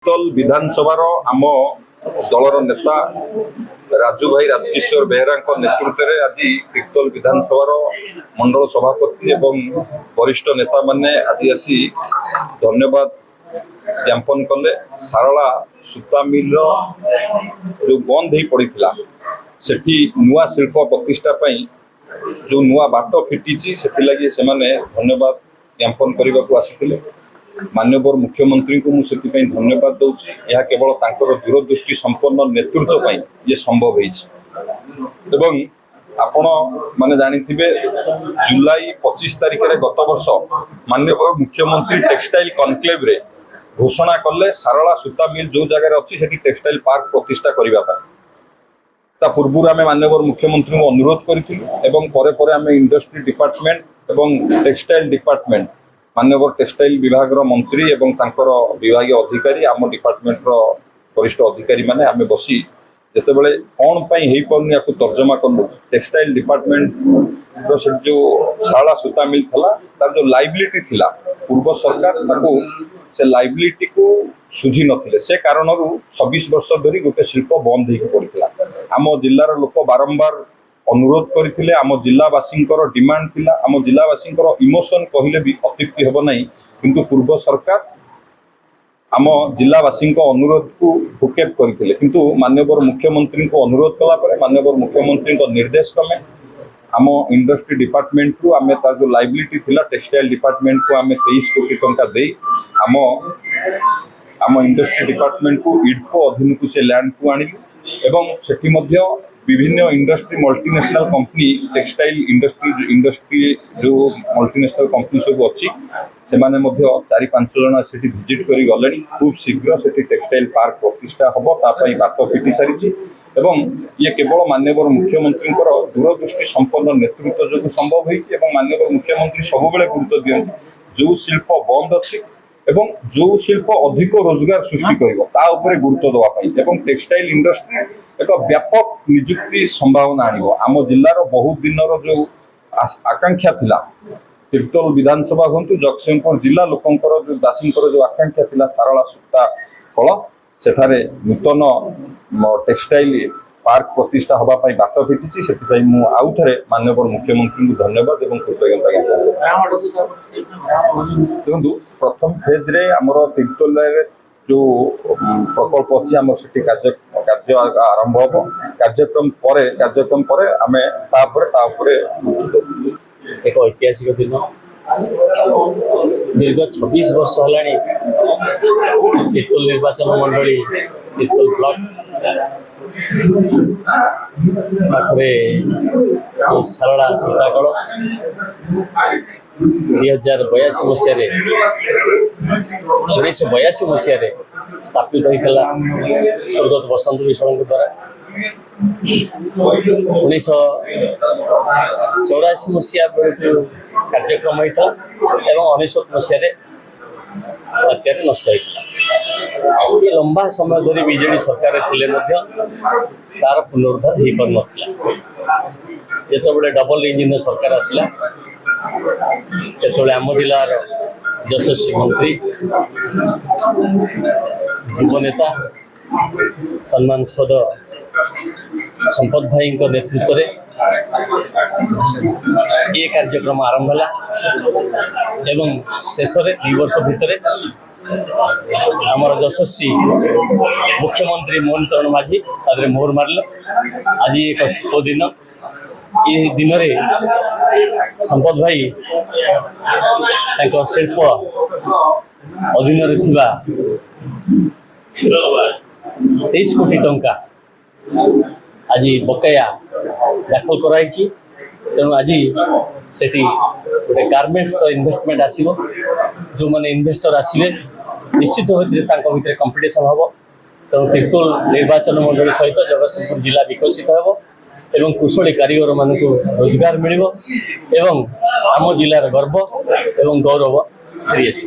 ତିର୍ତ୍ତୋଲ ବିଧାନସଭାର ଆମ ଦଳର ନେତା ରାଜୁ ଭାଇ ରାଜକିଶୋର ବେହେରାଙ୍କ ନେତୃତ୍ୱରେ ଆଜି ତିର୍ତ୍ତୋଲ ବିଧାନସଭାର ମଣ୍ଡଳ ସଭାପତି ଏବଂ ବରିଷ୍ଠ ନେତାମାନେ ଆଜି ଆସି ଧନ୍ୟବାଦ ଜ୍ଞାପନ କଲେ। ସାରଳା ସୂତା ମିଲର ଯେଉଁ ବନ୍ଦ ହେଇ ପଡ଼ିଥିଲା ସେଠି ନୂଆ ଶିଳ୍ପ ପ୍ରତିଷ୍ଠା ପାଇଁ ଯେଉଁ ନୂଆ ବାଟ ଫିଟିଛି ସେଥିଲାଗି ସେମାନେ ଧନ୍ୟବାଦ ଜ୍ଞାପନ କରିବାକୁ ଆସିଥିଲେ। माननीय मुख्यमंत्री को मुझे धन्यवाद दूसरी। यह केवल दूरदृष्टि संपन्न नेतृत्व ये संभव होती। आपण माने जानिथिबे जुलाई 25 तारिख रे गत वर्ष माननीय मुख्यमंत्री टेक्सटाइल कॉन्क्लेव रे घोषणा कले सारला सूता मिल जो जगह अच्छी से टेक्सटाइल पार्क प्रतिष्ठा करने पूर्व आम माननीय मुख्यमंत्री को अनुरोध करें इंडस्ट्री डिपार्टमेंट एवं टेक्सटाइल डिपार्टमेंट माननीय टेक्सटाइल विभाग मंत्री एवं विभाग अधिकारी आम डिपार्टमेंट वरिष्ठ अधिकारी माने आमे बसी जिते बड़े कौन हो पार्नि या तर्जमा कलु टेक्सटाइल डिपार्टमेंट जो सारला सूता मिल था तार जो लाइबिलिटी थिला पूर्व सरकार से लाइबिलिटी को सुझी नथिले से कारण 26 वर्ष धरी गोटे शिल्प बंद हो पड़ा। आम जिलार लोक बारंबार अनुरोध करते आम जिलावासी डिमांड थिला आम जिलावासी इमोशन कहले भी अत्युक्ति हेब नहीं किंतु पूर्व सरकार आम जिलावासी अनुरोध को भूकेप करते किंतु माननीय मुख्यमंत्री को अनुरोध कला माननीय मुख्यमंत्री निर्देश क्रमे आम इंडस्ट्री डिपार्टमेंट को आम तार जो लाइबिलिटी थिला टेक्सटाइल डिपार्टमेंट को आम 23 कोटी टंका दे आम इंडस्ट्री डिपार्टमेंट को इडको अधीन को से लैंड को आनिलु एवं सेठी मध्य विभिन्न industry multinational company textile industry जो मल्टीनेशनल कंपनी सब अच्छी से 4-5 जन से विजिट कर गले खूब शीघ्र से टेक्सटाइल पार्क प्रतिष्ठा हम तापाई बाट फिटी सारी एवं ये केवल माननीय मुख्यमंत्री दूरदृष्टि संपन्न नेतृत्व जो संभव होती माननीय मुख्यमंत्री सब गुरुत्व दिखती जो शिल्प बंद अच्छी एवं जो शिल्प अधिक रोजगार सृष्टि कर गुरुत्व देवाई टेक्सटाइल इंडस्ट्री एक व्यापक निजुक्ति संभावना आम जिलार बहुत दिन जो आकांक्षा थिला तिर्तोल विधानसभा हूँ जगतसिंहपुर जिला लोकंर जो दासी जो आकांक्षा थिला सारला सूता कल सेठारे नूतन टेक्सटाइल पार्क प्रतिष्ठा होगापाई बाट फिटी से आउ थे माननीय मुख्यमंत्री को धन्यवाद और कृतज्ञता देखो प्रथम फेज रे आमर तिर्तोल जो प्रकल्प अच्छी आम से कार्य आरंभ हम कार्यक्रम पर आम एक ऐतिहासिक दिन दीर्घ 26 वर्ष है तिर्तोल निर्वाचन मंडली तिर्तोल ब्लॉक पाखे सारला सूताकल 2082 मसीह स्थापित होता स्वर्गत बसंत विश्वाल द्वारा 1984 मसीहा कार्यक्रम होता और 1999 मसीह बात्यार नष्ट होता। ये लंबा समय धरी बीजेडी सरकार थिले तार पुनरुद्धार हो पार नाला जो डबल इंजिन सरकार आसला से आम जिलार यशस्वी मंत्री युव नेता सम्मानस्पद संपद भाई नेतृत्व में ये कार्यक्रम आरंभ है एवं शेष 2 वर्ष भितर आमर यशस्वी मुख्यमंत्री मोहन चरण माझी तादरे मोहर मारल। आज एक शुभ दिन ये दिन में संपद भाई शिल्प अधीन 23 कोटी टंका आज बकाया दाखल कराई तेणु आज से गोटे गारमेंट्स इन्वेस्टमेंट आसो जो मैंने इन्वेस्टर आसवे निश्चित भाव भितर कंपिटिशन हम तेणु तिर्तोल निर्वाचन मंडली सहित जगतसिंहपुर जिला विकसित हो एवं कुशली कारीगर मान रोजगार मिल आम जिलार गर्व एवं गौरव फेरी आस।